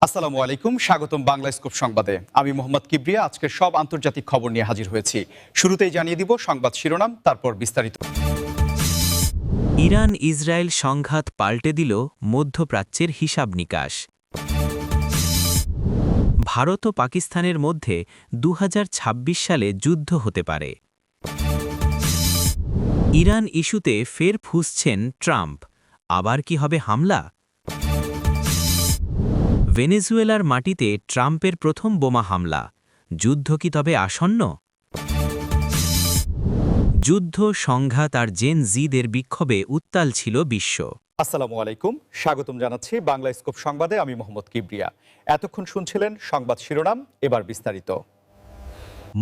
আসসালামু আলাইকুম, স্বাগতম বাংলা স্কুপ সংবাদে। আমি মোহাম্মদ কিবরিয়া আজকের সব আন্তর্জাতিক খবর নিয়ে হাজির হয়েছি। শুরুতেই জানিয়ে দিব সংবাদ শিরোনাম, তারপর বিস্তারিত। ইরান ইসরায়েল সংঘাত পাল্টে দিল মধ্যপ্রাচ্যের হিসাব নিকাশ। ভারত ও পাকিস্তানের মধ্যে ২০২৬ সালে যুদ্ধ হতে পারে। ইরান ইস্যুতে ফের ফুঁসছেন ট্রাম্প, আবার কি হবে হামলা? ভেনেজুয়েলার মাটিতে ট্রাম্পের প্রথম বোমা হামলা, যুদ্ধ কি তবে আসন্ন? যুদ্ধ, সংঘাত আর জেন জিদের বিক্ষোভে উত্তাল ছিল বিশ্ব। আসসালামু আলাইকুম, স্বাগতম জানাচ্ছি বাংলা স্কুপ সংবাদে। আমি মোহাম্মদ কিবরিয়া। এতক্ষণ শুনছিলেন সংবাদ শিরোনাম, এবার বিস্তারিত।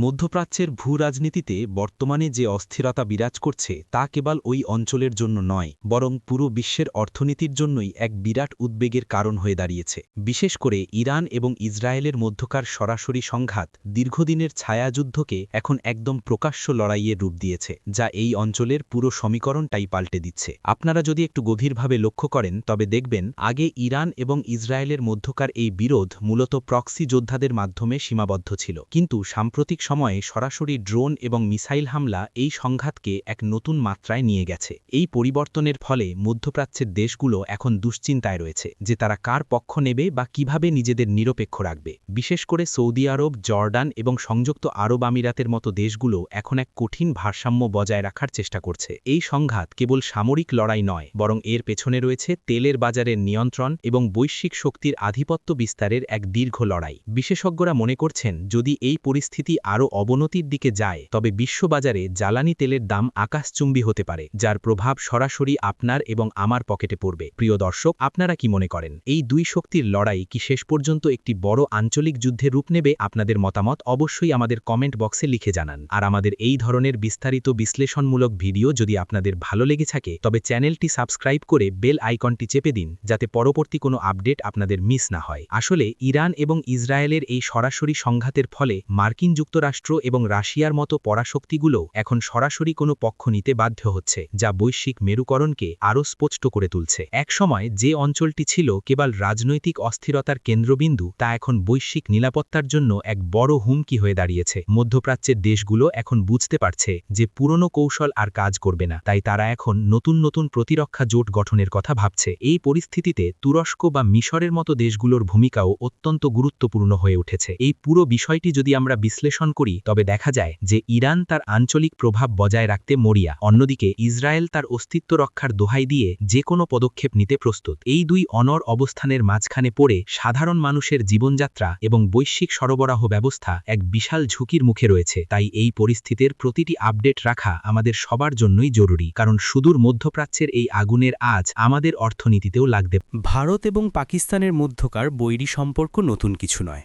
মধ্যপ্রাচ্যের ভূরাজনীতিতে বর্তমানে যে অস্থিরতা বিরাজ করছে তা কেবল ওই অঞ্চলের জন্য নয়, বরং পুরো বিশ্বের অর্থনীতির জন্যই এক বিরাট উদ্বেগের কারণ হয়ে দাঁড়িয়েছে। বিশেষ করে ইরান এবং ইসরায়েলের মধ্যকার সরাসরি সংঘাত দীর্ঘদিনের ছায়াযুদ্ধকে এখন একদম প্রকাশ্য লড়াইয়ের রূপ দিয়েছে, যা এই অঞ্চলের পুরো সমীকরণটাই পাল্টে দিচ্ছে। আপনারা যদি একটু গভীরভাবে লক্ষ্য করেন তবে দেখবেন, আগে ইরান এবং ইসরায়েলের মধ্যকার এই বিরোধ মূলত প্রক্সি যোদ্ধাদের মাধ্যমে সীমাবদ্ধ ছিল, কিন্তু সাম্প্রতিক সময়ে সরাসরি ড্রোন এবং মিসাইল হামলা এই সংঘাতকে এক নতুন মাত্রায় নিয়ে গেছে। এই পরিবর্তনের ফলে মধ্যপ্রাচ্যের দেশগুলো এখন দুশ্চিন্তায় রয়েছে যে তারা কার পক্ষ নেবে বা কিভাবে নিজেদের নিরপেক্ষ রাখবে। বিশেষ করে সৌদি আরব, জর্ডান এবং সংযুক্ত আরব আমিরাতের মতো দেশগুলো এখন এক কঠিন ভারসাম্য বজায় রাখার চেষ্টা করছে। এই সংঘাত কেবল সামরিক লড়াই নয়, বরং এর পেছনে রয়েছে তেলের বাজারের নিয়ন্ত্রণ এবং বৈশ্বিক শক্তির আধিপত্য বিস্তারের এক দীর্ঘ লড়াই। বিশেষজ্ঞরা মনে করছেন, যদি এই পরিস্থিতি আরও অবনতির দিকে যায় তবে বিশ্ববাজারে জ্বালানি তেলের দাম আকাশচুম্বী হতে পারে, যার প্রভাব সরাসরি আপনার এবং আমার পকেটে পড়বে। প্রিয় দর্শক, আপনারা কি মনে করেন, এই দুই শক্তির লড়াই কি শেষ পর্যন্ত একটি বড় আঞ্চলিক যুদ্ধে রূপ নেবে? আপনাদের মতামত অবশ্যই আমাদের কমেন্ট বক্সে লিখে জানান। আর আমাদের এই ধরনের বিস্তারিত বিশ্লেষণমূলক ভিডিও যদি আপনাদের ভালো লেগে থাকে তবে চ্যানেলটি সাবস্ক্রাইব করে বেল আইকনটি চেপে দিন, যাতে পরবর্তী কোনো আপডেট আপনাদের মিস না হয়। আসলে ইরান এবং ইসরায়েলের এই সরাসরি সংঘাতের ফলে মার্কিন যুক্তরাষ্ট্র এবং রাশিয়ার মতো পরাশক্তিগুলো এখন সরাসরি কোনো পক্ষ নিতে বাধ্য হচ্ছে, যা বৈশ্বিক মেরুকরণকে আরও স্পষ্ট করে তুলছে। একসময় যে অঞ্চলটি ছিল কেবল রাজনৈতিক অস্থিরতার কেন্দ্রবিন্দু, তা এখন বৈশ্বিক নিরাপত্তার জন্য এক বড় হুমকি হয়ে দাঁড়িয়েছে। মধ্যপ্রাচ্যের দেশগুলো এখন বুঝতে পারছে যে পুরনো কৌশল আর কাজ করবে না, তাই তারা এখন নতুন নতুন প্রতিরক্ষা জোট গঠনের কথা ভাবছে। এই পরিস্থিতিতে তুরস্ক বা মিশরের মতো দেশগুলোর ভূমিকাও অত্যন্ত গুরুত্বপূর্ণ হয়ে উঠেছে। এই পুরো বিষয়টি যদি আমরা বিশ্লেষণ করি তবে দেখা যায় যে ইরান তার আঞ্চলিক প্রভাব বজায় রাখতে মরিয়া, অন্যদিকে ইসরায়েল তার অস্তিত্ব রক্ষার দোহাই দিয়ে যে কোনো পদক্ষেপ নিতে প্রস্তুত। এই দুই অনড় অবস্থানের মাঝখানে পড়ে সাধারণ মানুষের জীবনযাত্রা এবং বৈশ্বিক সরবরাহ ব্যবস্থা এক বিশাল ঝুঁকির মুখে রয়েছে। তাই এই পরিস্থিতির প্রতিটি আপডেট রাখা আমাদের সবার জন্যই জরুরি, কারণ সুদূর মধ্যপ্রাচ্যের এই আগুনের আজ আমাদের অর্থনীতিতেও লাগবে। ভারত এবং পাকিস্তানের মধ্যকার বৈরী সম্পর্ক নতুন কিছু নয়,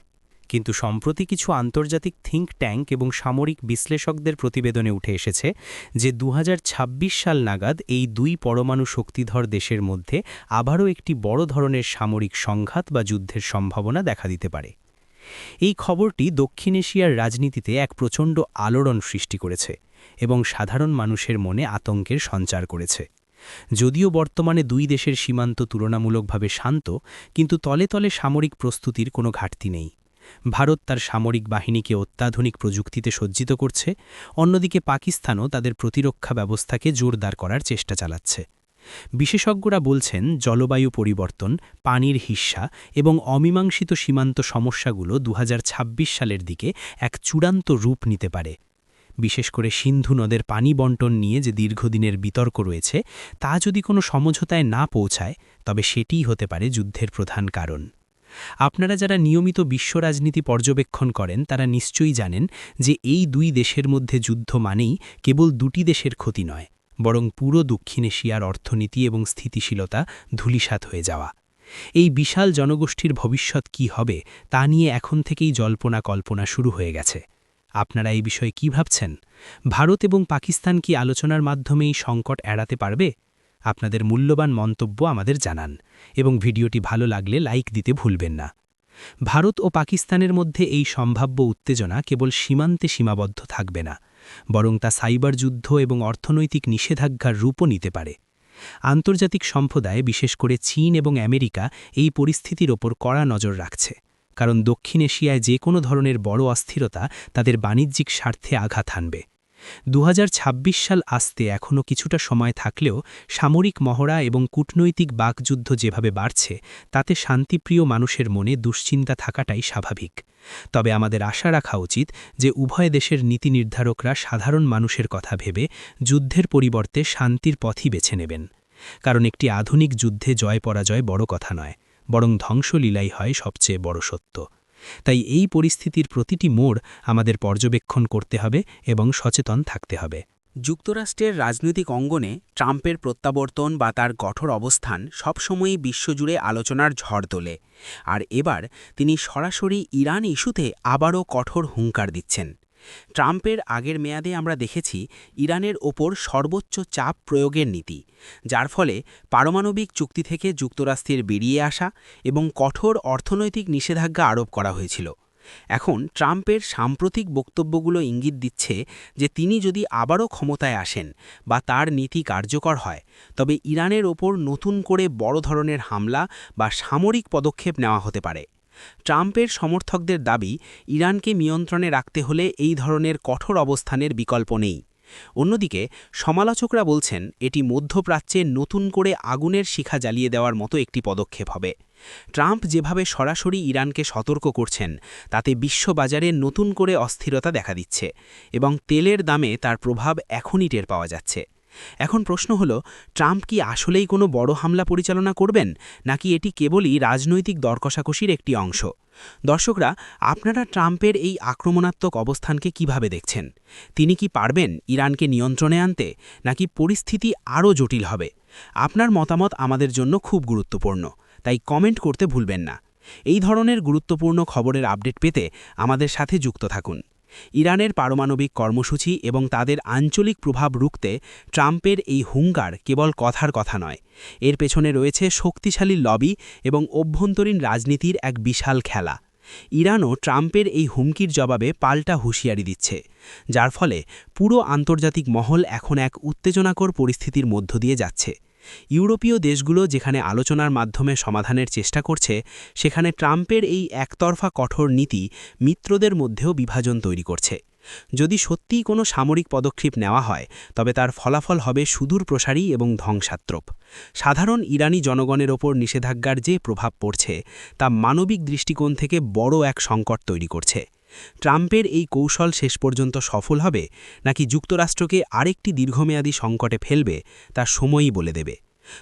কিন্তু সম্প্রতি কিছু আন্তর্জাতিক থিঙ্ক ট্যাঙ্ক এবং সামরিক বিশ্লেষকদের প্রতিবেদনে উঠে এসেছে যে ২০২৬ সাল নাগাদ এই দুই পরমাণু শক্তিধর দেশের মধ্যে আবারও একটি বড় ধরনের সামরিক সংঘাত বা যুদ্ধের সম্ভাবনা দেখা দিতে পারে। এই খবরটি দক্ষিণ এশিয়ার রাজনীতিতে এক প্রচণ্ড আলোড়ন সৃষ্টি করেছে এবং সাধারণ মানুষের মনে আতঙ্কের সঞ্চার করেছে। যদিও বর্তমানে দুই দেশের সীমান্ত তুলনামূলকভাবে শান্ত, কিন্তু তলে তলে সামরিক প্রস্তুতির কোনো ঘাটতি নেই। ভারত তার সামরিক বাহিনীকে অত্যাধুনিক প্রযুক্তিতে সজ্জিত করছে, অন্যদিকে পাকিস্তানও তাদের প্রতিরক্ষা ব্যবস্থাকে জোরদার করার চেষ্টা চালাচ্ছে। বিশেষজ্ঞরা বলছেন, জলবায়ু পরিবর্তন, পানির হিস্যা এবং অমীমাংসিত সীমান্ত সমস্যাগুলো ২০২৬ সালের দিকে এক চূড়ান্ত রূপ নিতে পারে। বিশেষ করে সিন্ধু নদের পানি বণ্টন নিয়ে যে দীর্ঘদিনের বিতর্ক রয়েছে, তা যদি কোনো সমঝোতায় না পৌঁছায় তবে সেটিই হতে পারে যুদ্ধের প্রধান কারণ। আপনারা যারা নিয়মিত বিশ্ব রাজনীতি পর্যবেক্ষণ করেন তারা নিশ্চয়ই জানেন যে এই দুই দেশের মধ্যে যুদ্ধ মানেই কেবল দুটি দেশের ক্ষতি নয়, বরং পুরো দক্ষিণ এশিয়ার অর্থনীতি এবং স্থিতিশীলতা ধূলিসাৎ হয়ে যাওয়া। এই বিশাল জনগোষ্ঠীর ভবিষ্যৎ কি হবে তা নিয়ে এখন থেকেই জল্পনা কল্পনা শুরু হয়ে গেছে। আপনারা এই বিষয়ে কি ভাবছেন? ভারত এবং পাকিস্তান কি আলোচনার মাধ্যমে এই সংকট এড়াতে পারবে? আপনাদের মূল্যবান মন্তব্য আমাদের জানান এবং ভিডিওটি ভালো লাগলে লাইক দিতে ভুলবেন না। ভারত ও পাকিস্তানের মধ্যে এই সম্ভাব্য উত্তেজনা কেবল সীমান্তে সীমাবদ্ধ থাকবে না, বরং তা সাইবার যুদ্ধ এবং অর্থনৈতিক নিষেধাজ্ঞার রূপও নিতে পারে। আন্তর্জাতিক সম্প্রদায় বিশেষ করে চীন এবং আমেরিকা এই পরিস্থিতির ওপর কড়া নজর রাখছে, কারণ দক্ষিণ এশিয়ায় যে কোনো ধরনের বড় অস্থিরতা তাদের বাণিজ্যিক স্বার্থে আঘাত হানবে। 2026 সাল আসতে এখনও কিছুটা সময় থাকলেও সামরিক মহড়া এবং কূটনৈতিক বাকযুদ্ধ যেভাবে বাড়ছে, তাতে শান্তিপ্রিয় মানুষের মনে দুশ্চিন্তা থাকাটাই স্বাভাবিক। তবে আমাদের আশা রাখা উচিত যে উভয় দেশের নীতি নির্ধারকরা সাধারণ মানুষের কথা ভেবে যুদ্ধের পরিবর্তে শান্তির পথই বেছে নেবেন। কারণ একটি আধুনিক যুদ্ধে জয় পরাজয় বড় কথা নয়, বরং ধ্বংসলীলাই হয় সবচেয়ে বড় সত্য। তাই এই পরিস্থিতির প্রতিটি মোড় আমাদের পর্যবেক্ষণ করতে হবে এবং সচেতন থাকতে হবে। যুক্তরাষ্ট্রের রাজনৈতিক অঙ্গনে ট্রাম্পের প্রত্যাবর্তন বা তার কঠোর অবস্থান সবসময়ই বিশ্বজুড়ে আলোচনার ঝড় তোলে। আর এবার তিনি সরাসরি ইরান ইস্যুতে আবারও কঠোর হুঙ্কার দিচ্ছেন। ট্রাম্পের আগের মেয়াদে আমরা দেখেছি ইরানের ওপর সর্বোচ্চ চাপ প্রয়োগের নীতি, যার ফলে পারমাণবিক চুক্তি থেকে যুক্তরাষ্ট্রের বেরিয়ে আসা এবং কঠোর অর্থনৈতিক নিষেধাজ্ঞা আরোপ করা হয়েছিল। এখন ট্রাম্পের সাম্প্রতিক বক্তব্যগুলো ইঙ্গিত দিচ্ছে যে তিনি যদি আবারও ক্ষমতায় আসেন বা তার নীতি কার্যকর হয়, তবে ইরানের ওপর নতুন করে বড় ধরনের হামলা বা সামরিক পদক্ষেপ নেওয়া হতে পারে। ট্রাম্পের সমর্থকদের দাবি, ইরানকে নিয়ন্ত্রণে রাখতে হলে এই ধরনের কঠোর অবস্থানের বিকল্প নেই। অন্যদিকে সমালোচকরা বলছেন এটি মধ্যপ্রাচ্যে নতুন করে আগুনের শিখা জ্বালিয়ে দেওয়ার মতো একটি পদক্ষেপ হবে। ট্রাম্প যেভাবে সরাসরি ইরানকে সতর্ক করছেন, তাতে বিশ্ববাজারে নতুন করে অস্থিরতা দেখা দিচ্ছে এবং তেলের দামে তার প্রভাব এখনই টের পাওয়া যাচ্ছে। এখন প্রশ্ন হলো, ট্রাম্প কি আসলেই কোনো বড় হামলা পরিচালনা করবেন, নাকি এটি কেবলই রাজনৈতিক দরকষাকষির একটি অংশ? দর্শকরা, আপনারা ট্রাম্পের এই আক্রমণাত্মক অবস্থানকে কিভাবে দেখছেন? তিনি কি পারবেন ইরানকে নিয়ন্ত্রণে আনতে, নাকি পরিস্থিতি আরও জটিল হবে? আপনার মতামত আমাদের জন্য খুব গুরুত্বপূর্ণ, তাই কমেন্ট করতে ভুলবেন না। এই ধরনের গুরুত্বপূর্ণ খবরের আপডেট পেতে আমাদের সাথে যুক্ত থাকুন। ইরানের পারমাণবিক কর্মসূচি এবং তাদের আঞ্চলিক প্রভাব রুখতে ট্রাম্পের এই হুঙ্কার কেবল কথার কথা নয়, এর পেছনে রয়েছে শক্তিশালী লবি এবং অভ্যন্তরীণ রাজনীতির এক বিশাল খেলা। ইরানও ট্রাম্পের এই হুমকির জবাবে পাল্টা হুঁশিয়ারি দিচ্ছে, যার ফলে পুরো আন্তর্জাতিক মহল এখন এক উত্তেজনাকর পরিস্থিতির মধ্য দিয়ে যাচ্ছে। ইউরোপীয় দেশগুলো যেখানে আলোচনার মাধ্যমে সমাধানের চেষ্টা করছে, সেখানে ট্রাম্পের এই একতরফা কঠোর নীতি মিত্রদের মধ্যেও বিভাজন তৈরি করছে। যদি সত্যিই কোনো সামরিক পদক্ষেপ নেওয়া হয়, তবে তার ফলাফল হবে সুদূর প্রসারী এবং ধ্বংসাত্মক। সাধারণ ইরানি জনগণের ওপর নিষেধাজ্ঞার যে প্রভাব পড়ছে, তা মানবিক দৃষ্টিকোণ থেকে বড় এক সংকট তৈরি করছে। ট্রাম্পের এই কৌশল শেষ পর্যন্ত সফল হবে, নাকি যুক্তরাষ্ট্রকে আরেকটি দীর্ঘমেয়াদী সংকটে ফেলবে, তা সময়ই বলে দেবে।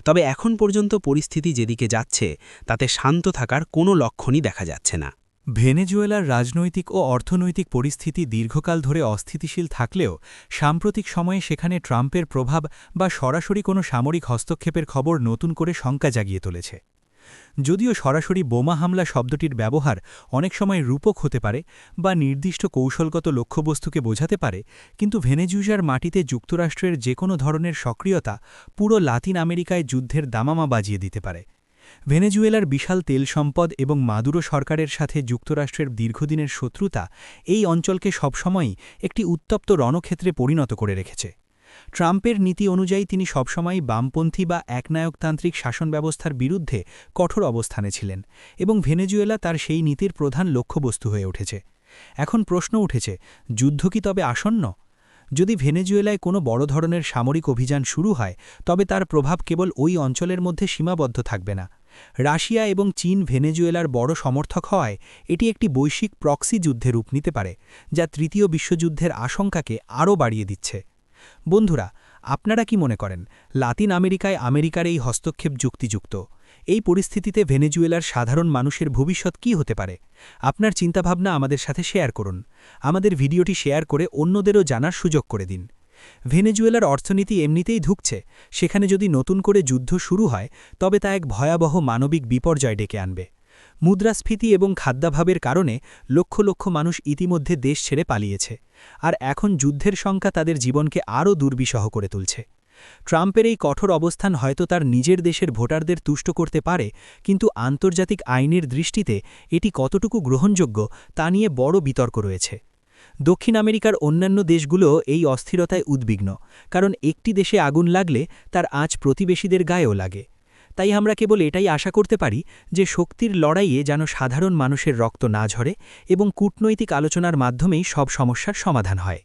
তবে এখন পর্যন্ত পরিস্থিতি যেদিকে যাচ্ছে, তাতে শান্ত থাকার কোনো লক্ষণই দেখা যাচ্ছে না। ভেনেজুয়েলার রাজনৈতিক ও অর্থনৈতিক পরিস্থিতি দীর্ঘকাল ধরে অস্থিতিশীল থাকলেও সাম্প্রতিক সময়ে সেখানে ট্রাম্পের প্রভাব বা সরাসরি কোনো সামরিক হস্তক্ষেপের খবর নতুন করে শঙ্কা জাগিয়ে তুলেছে। যদিও সরাসরি বোমা হামলা শব্দটির ব্যবহার অনেক সময় রূপক হতে পারে বা নির্দিষ্ট কৌশলগত লক্ষ্যবস্তুকে বোঝাতে পারে, কিন্তু ভেনেজুয়েলার মাটিতে যুক্তরাষ্ট্রের যে কোনো ধরনের সক্রিয়তা পুরো লাতিন আমেরিকায় যুদ্ধের দামামা বাজিয়ে দিতে পারে। ভেনেজুয়েলার বিশাল তেল সম্পদ এবং মাদুরো সরকারের সাথে যুক্তরাষ্ট্রের দীর্ঘদিনের শত্রুতা এই অঞ্চলকে সবসময়ই একটি উত্তপ্ত রণক্ষেত্রে পরিণত করে রেখেছে। ট্রাম্পের নীতি অনুযায়ী তিনি সবসময়ই বামপন্থী বা একনায়কতান্ত্রিক শাসন ব্যবস্থার বিরুদ্ধে কঠোর অবস্থানে ছিলেন এবং ভেনেজুয়েলা তার সেই নীতির প্রধান লক্ষ্যবস্তু হয়ে উঠেছে। এখন প্রশ্ন উঠেছে, যুদ্ধ কি তবে আসন্ন? যদি ভেনেজুয়েলায় কোনো বড় ধরনের সামরিক অভিযান শুরু হয়, তবে তার প্রভাব কেবল ওই অঞ্চলের মধ্যে সীমাবদ্ধ থাকবে না। রাশিয়া এবং চীন ভেনেজুয়েলার বড় সমর্থক হওয়ায় এটি একটি বৈশ্বিক প্রক্সি যুদ্ধে রূপ নিতে পারে, যা তৃতীয় বিশ্বযুদ্ধের আশঙ্কাকে আরও বাড়িয়ে দিচ্ছে। বন্ধুরা, আপনারা কি মনে করেন লাতিন আমেরিকায় আমেরিকার এই হস্তক্ষেপ যুক্তিযুক্ত? এই পরিস্থিতিতে ভেনেজুয়েলার সাধারণ মানুষের ভবিষ্যৎ কী হতে পারে? আপনার চিন্তাভাবনা আমাদের সাথে শেয়ার করুন। আমাদের ভিডিওটি শেয়ার করে অন্যদেরও জানার সুযোগ করে দিন। ভেনেজুয়েলার অর্থনীতি এমনিতেই ধুঁকছে, সেখানে যদি নতুন করে যুদ্ধ শুরু হয়, তবে তা এক ভয়াবহ মানবিক বিপর্যয় ডেকে আনবে। মুদ্রাস্ফীতি এবং খাদ্যাভাবের কারণে লক্ষ লক্ষ মানুষ ইতিমধ্যে দেশ ছেড়ে পালিয়েছে, আর এখন যুদ্ধের শঙ্কা তাদের জীবনকে আরও দুর্বিষহ করে তুলছে। ট্রাম্পের এই কঠোর অবস্থান হয়তো তার নিজের দেশের ভোটারদের তুষ্ট করতে পারে, কিন্তু আন্তর্জাতিক আইনের দৃষ্টিতে এটি কতটুকু গ্রহণযোগ্য তা নিয়ে বড় বিতর্ক রয়েছে। দক্ষিণ আমেরিকার অন্যান্য দেশগুলো এই অস্থিরতায় উদ্বিগ্ন, কারণ একটি দেশে আগুন লাগলে তার আঁচ প্রতিবেশীদের গায়েও লাগে। তাই আমরা কেবল এটাই আশা করতে পারি যে শক্তির লড়াইয়ে যেন সাধারণ মানুষের রক্ত না ঝরে এবং কূটনৈতিক আলোচনার মাধ্যমেই সব সমস্যার সমাধান হয়।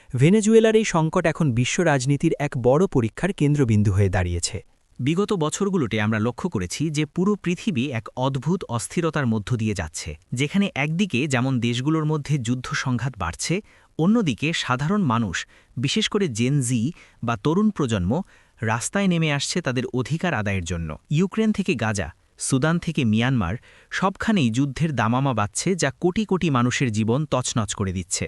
ভেনেজুয়েলার এই সংকট এখন বিশ্ব রাজনীতির এক বড় পরীক্ষার কেন্দ্রবিন্দু হয়ে দাঁড়িয়েছে। বিগত বছরগুলোতে আমরা লক্ষ্য করেছি যে পুরো পৃথিবী এক অদ্ভুত অস্থিরতার মধ্য দিয়ে যাচ্ছে, যেখানে একদিকে যেমন দেশগুলোর মধ্যে যুদ্ধ সংঘাত বাড়ছে, অন্যদিকে সাধারণ মানুষ, বিশেষ করে জেন জি বা তরুণ প্রজন্ম, রাস্তায় নেমে আসছে তাদের অধিকার আদায়ের জন্য। ইউক্রেন থেকে গাজা, সুদান থেকে মিয়ানমার, সবখানেই যুদ্ধের দামামা বাজছে, যা কোটি কোটি মানুষের জীবন তছনছ করে দিচ্ছে।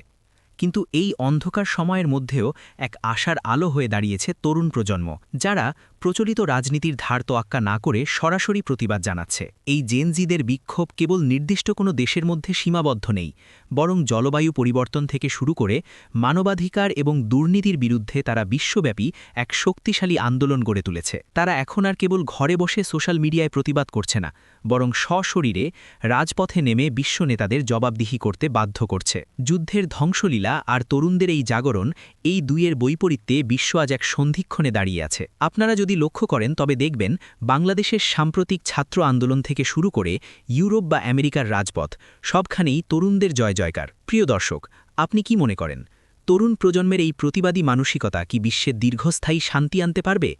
কিন্তু এই অন্ধকার সময়ের মধ্যেও এক আশার আলো হয়ে দাঁড়িয়েছে তরুণ প্রজন্ম, যারা প্রচলিত রাজনীতির ধার তোয়াক্কা না করে সরাসরি প্রতিবাদ জানাচ্ছে। এই জেনজিদের বিক্ষোভ কেবল নির্দিষ্ট কোনো দেশের মধ্যে সীমাবদ্ধ নেই, বরং জলবায়ু পরিবর্তন থেকে শুরু করে মানবাধিকার এবং দুর্নীতির বিরুদ্ধে তারা বিশ্বব্যাপী এক শক্তিশালী আন্দোলন গড়ে তুলেছে। তারা এখন আর কেবল ঘরে বসে সোশ্যাল মিডিয়ায় প্রতিবাদ করছে না, বরং সশরীরে রাজপথে নেমে বিশ্ব নেতাদের জবাবদিহি করতে বাধ্য করছে। যুদ্ধের ধ্বংসলীলা আর তরুণদের এই জাগরণ, এই দুইয়ের বৈপরীত্যে বিশ্ব আজ এক সন্ধিক্ষণে দাঁড়িয়ে আছে। আপনারা যদি লক্ষ্য করেন তবে দেখবেন বাংলাদেশের সাম্প্রতিক ছাত্র আন্দোলন থেকে শুরু করে ইউরোপ বা আমেরিকার রাজপথ, সবখানেই তরুণদের জয় জয়কার। প্রিয় দর্শক, আপনি কি মনে করেন, তরুণ প্রজন্মের এই প্রতিবাদী মানসিকতা কি বিশ্বের দীর্ঘস্থায়ী শান্তি আনতে পারবে,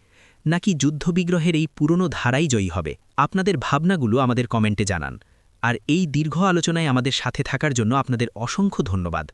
নাকি যুদ্ধবিগ্রহের এই পুরনো ধারাই জয়ী হবে? আপনাদের ভাবনাগুলো আমাদের কমেন্টে জানান। আর এই দীর্ঘ আলোচনায় আমাদের সাথে থাকার জন্য আপনাদের অসংখ্য ধন্যবাদ।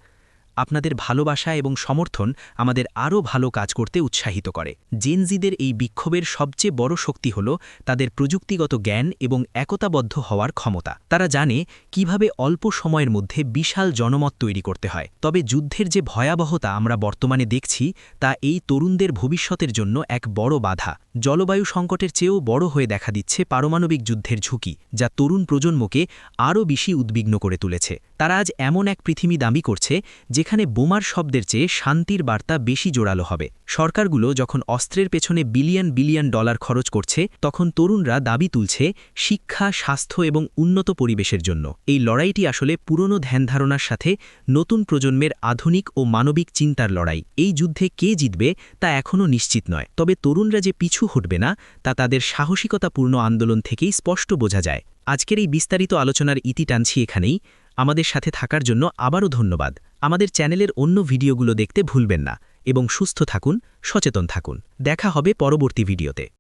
আপনাদের ভালোবাসা এবং সমর্থন আমাদের আরও ভালো কাজ করতে উৎসাহিত করে। জেনজিদের এই বিক্ষোভের সবচেয়ে বড় শক্তি হল তাদের প্রযুক্তিগত জ্ঞান এবং একতাবদ্ধ হওয়ার ক্ষমতা। তারা জানে কিভাবে অল্প সময়ের মধ্যে বিশাল জনমত তৈরি করতে হয়। তবে যুদ্ধের যে ভয়াবহতা আমরা বর্তমানে দেখছি, তা এই তরুণদের ভবিষ্যতের জন্য এক বড় বাধা। জলবায়ু সংকটের চেয়েও বড় হয়ে দেখা দিচ্ছে পারমাণবিক যুদ্ধের ঝুঁকি, যা তরুণ প্রজন্মকে আরও বেশি উদ্বিগ্ন করে তুলেছে। তারা আজ এমন এক পৃথিবী দাবি করছে যেখানে বোমার শব্দের চেয়ে শান্তির বার্তা বেশি জোরালো হবে। সরকারগুলো যখন অস্ত্রের পেছনে বিলিয়ন বিলিয়ন ডলার খরচ করছে, তখন তরুণরা দাবি তুলছে শিক্ষা, স্বাস্থ্য এবং উন্নত পরিবেশের জন্য। এই লড়াইটি আসলে পুরনো ধ্যানধারণার সাথে নতুন প্রজন্মের আধুনিক ও মানবিক চিন্তার লড়াই। এই যুদ্ধে কে জিতবে তা এখনও নিশ্চিত নয়, তবে তরুণরা যে পিছু হটবে না তা তাদের সাহসিকতাপূর্ণ আন্দোলন থেকেই স্পষ্ট বোঝা যায়। আজকের এই বিস্তারিত আলোচনার ইতি টানছি এখানেই। আমাদের সাথে থাকার জন্য আবারও ধন্যবাদ। আমাদের চ্যানেলের অন্য ভিডিওগুলো দেখতে ভুলবেন না এবং সুস্থ থাকুন, সচেতন থাকুন। দেখা হবে পরবর্তী ভিডিওতে।